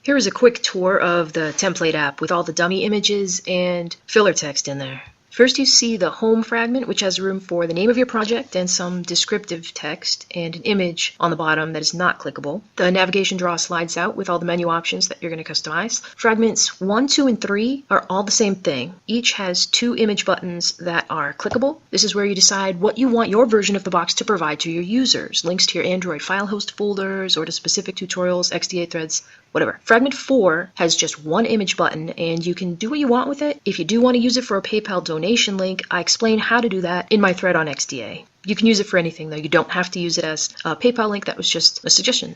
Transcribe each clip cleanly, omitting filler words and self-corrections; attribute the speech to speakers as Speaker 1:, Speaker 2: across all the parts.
Speaker 1: Here is a quick tour of the template app with all the dummy images and filler text in there. First you see the home fragment, which has room for the name of your project and some descriptive text and an image on the bottom that is not clickable. The navigation drawer slides out with all the menu options that you're going to customize. Fragments 1, 2, and 3 are all the same thing. Each has 2 image buttons that are clickable. This is where you decide what you want your version of the box to provide to your users. Links to your Android file host folders or to specific tutorials, XDA threads, whatever. Fragment 4 has just 1 image button and you can do what you want with it. If you do want to use it for a PayPal donation link, I explain how to do that in my thread on XDA. You can use it for anything though. You don't have to use it as a PayPal link. That was just a suggestion.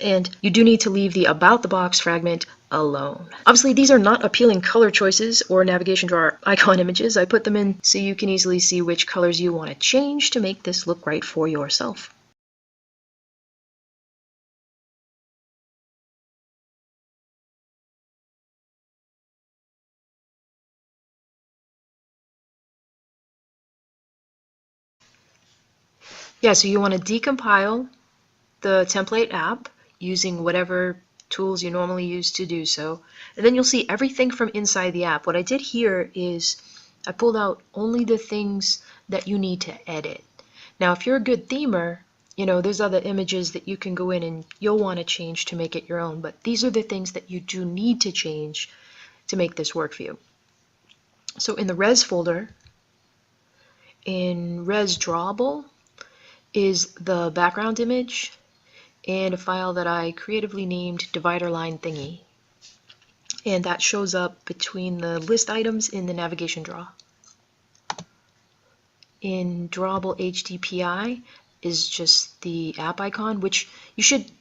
Speaker 1: And you do need to leave the About the Box fragment alone. Obviously, these are not appealing color choices or navigation drawer icon images. I put them in so you can easily see which colors you want to change to make this look right for yourself. Yeah, so you want to decompile the template app using whatever tools you normally use to do so. And then you'll see everything from inside the app. What I did here is I pulled out only the things that you need to edit. Now, if you're a good themer, you know, there's other images that you can go in and you'll want to change to make it your own. But these are the things that you do need to change to make this work for you. So in the res folder, in res drawable, is the background image and a file that I creatively named divider line thingy. And that shows up between the list items in the navigation drawer. In drawable HDPI is just the app icon, which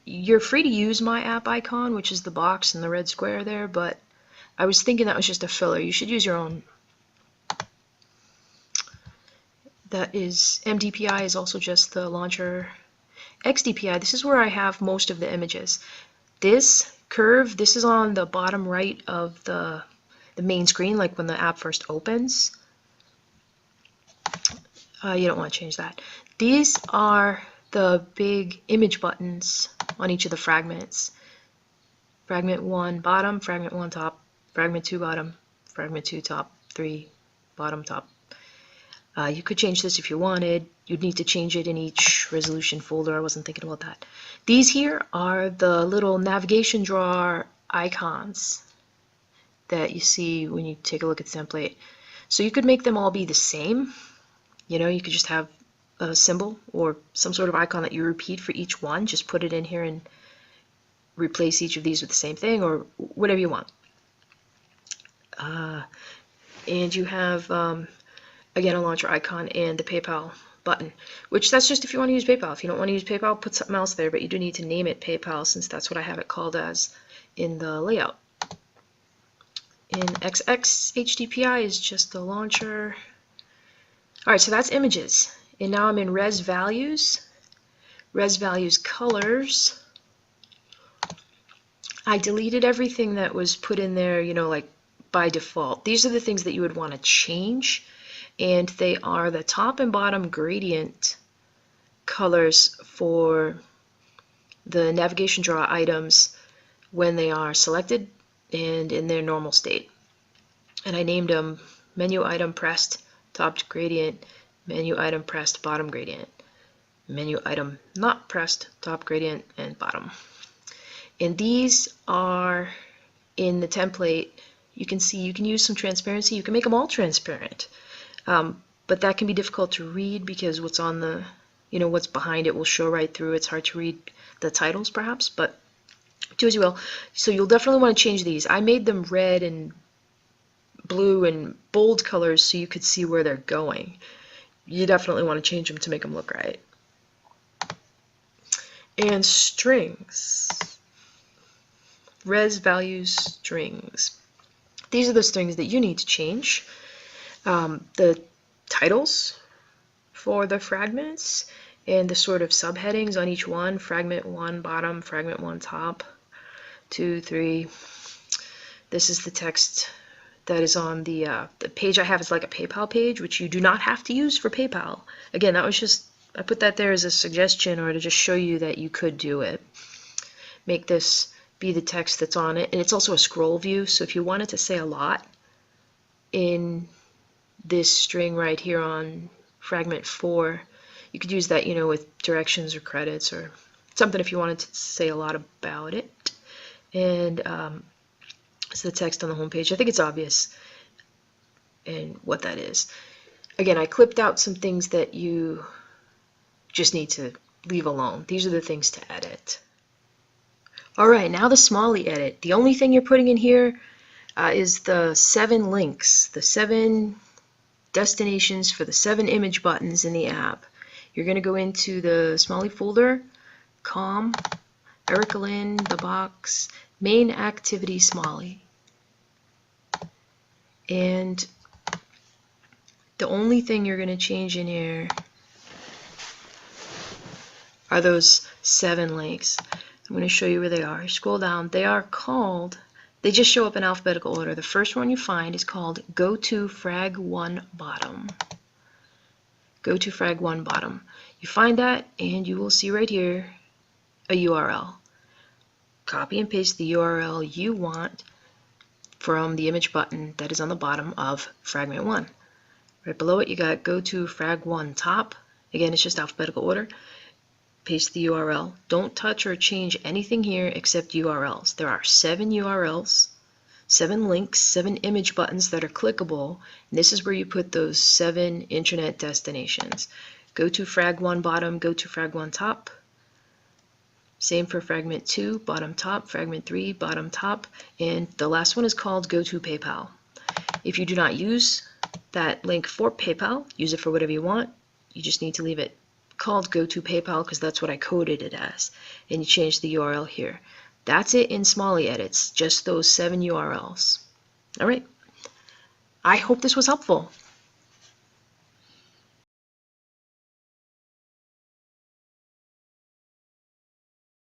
Speaker 1: you're free to use my app icon, which is the box and the red square there, but I was thinking that was just a filler. You should use your own. That is, MDPI is also just the launcher. XDPI, this is where I have most of the images. This curve, this is on the bottom right of the main screen, like when the app first opens. You don't want to change that. These are the big image buttons on each of the fragments. Fragment 1 bottom, fragment 1 top, fragment 2 bottom, fragment 2 top, 3 bottom top. You could change this if you wanted. You'd need to change it in each resolution folder. I wasn't thinking about that. These here are the little navigation drawer icons that you see when you take a look at the template. So you could make them all be the same. You know, you could just have a symbol or some sort of icon that you repeat for each one. Just put it in here and replace each of these with the same thing or whatever you want. And you have again, a launcher icon and the PayPal button, which that's just if you want to use PayPal. If you don't want to use PayPal, put something else there, but you do need to name it PayPal since that's what I have it called as in the layout. In XX, HDPI is just the launcher. All right, so that's images. And now I'm in res values. Res values colors. I deleted everything that was put in there, you know, like by default. These are the things that you would want to change. And they are the top and bottom gradient colors for the navigation drawer items when they are selected and in their normal state. And I named them menu item pressed top gradient, menu item pressed bottom gradient, menu item not pressed top gradient and bottom. And these are in the template. You can see you can use some transparency. You can make them all transparent. But that can be difficult to read because what's on the, you know, what's behind it will show right through. It's hard to read the titles perhaps, but do as you will. So you'll definitely want to change these. I made them red and blue and bold colors so you could see where they're going. You definitely want to change them to make them look right. And strings. Res values strings. These are the strings that you need to change. The titles for the fragments and the sort of subheadings on each one. Fragment 1 bottom, fragment 1 top, 2, 3. This is the text that is on the page I have is like a PayPal page, which you do not have to use for PayPal. Again, that was just, I put that there as a suggestion or to just show you that you could do it. Make this be the text that's on it. And it's also a scroll view, so if you wanted to say a lot in this string right here on fragment 4, you could use that, you know, with directions or credits or something if you wanted to say a lot about it. And it's the text on the home page. I think it's obvious and what that is. Again, I clipped out some things that you just need to leave alone. These are the things to edit. Alright, now the Smalley edit. The only thing you're putting in here is the 7 links, the 7 destinations for the 7 image buttons in the app. You're going to go into the Smalley folder, com, Erica Lynn, the box, main activity Smalley. And the only thing you're going to change in here are those 7 links. I'm going to show you where they are. Scroll down. They are called, they just show up in alphabetical order. The first one you find is called Go to Frag 1 Bottom. Go to Frag 1 Bottom. You find that and you will see right here a URL. Copy and paste the URL you want from the image button that is on the bottom of fragment 1. Right below it you got Go to Frag 1 Top. Again, it's just alphabetical order. Paste the URL. Don't touch or change anything here except URLs. There are 7 URLs, 7 links, 7 image buttons that are clickable, and this is where you put those 7 internet destinations. Go to Frag 1 Bottom, Go to Frag 1 Top. Same for fragment 2, bottom top, fragment 3, bottom top, and the last one is called Go to PayPal. If you do not use that link for PayPal, use it for whatever you want. You just need to leave it called Go to PayPal because that's what I coded it as, and you change the URL here. That's it in Smalley edits, just those 7 URLs. Alright, I hope this was helpful.